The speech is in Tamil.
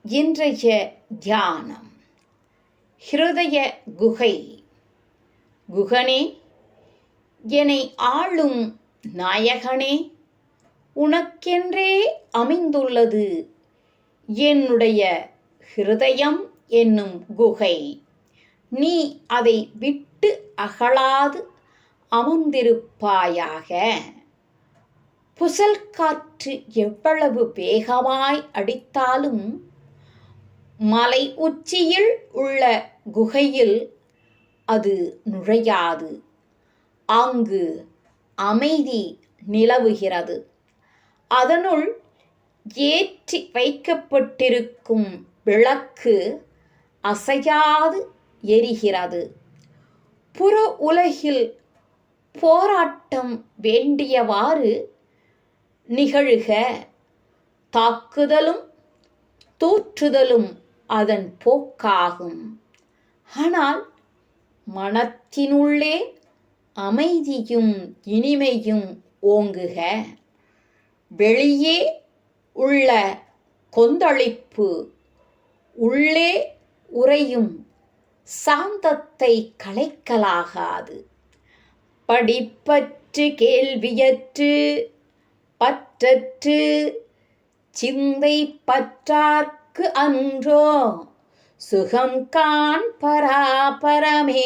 இன்றைய தியானம் ஹிருதய குகை. குகனே, என்னை ஆளும் நாயகனே, உனக்கென்றே அமைந்துள்ளது என்னுடைய ஹிருதயம் என்னும் குகை. நீ அதை விட்டு அகலாது அமர்ந்திருப்பாயாக. புசல் காற்று எவ்வளவு வேகமாய் அடித்தாலும் மலை உச்சியில் உள்ள குகையில் அது நுழையாது. அங்கு அமைதி நிலவுகிறது. அதனுள் ஏற்றி வைக்கப்பட்டிருக்கும் விளக்கு அசையாது எரிகிறது. புற உலகில் போராட்டம் வேண்டியவாறு நிகழுக. தாக்குதலும் தூற்றுதலும் அதன் போக்காகும். ஆனால் மனத்தினுள்ளே அமைதியும் இனிமையும் ஓங்குக. வெளியே உள்ள கொந்தளிப்பு உள்ளே உறையும் சாந்தத்தை கலைக்கலாகாது. படிப்பற்று கேள்வியற்று பற்றற்று சிந்தை பற்றார்க்கு அன்றோ சுகம் காண் பராபரமே.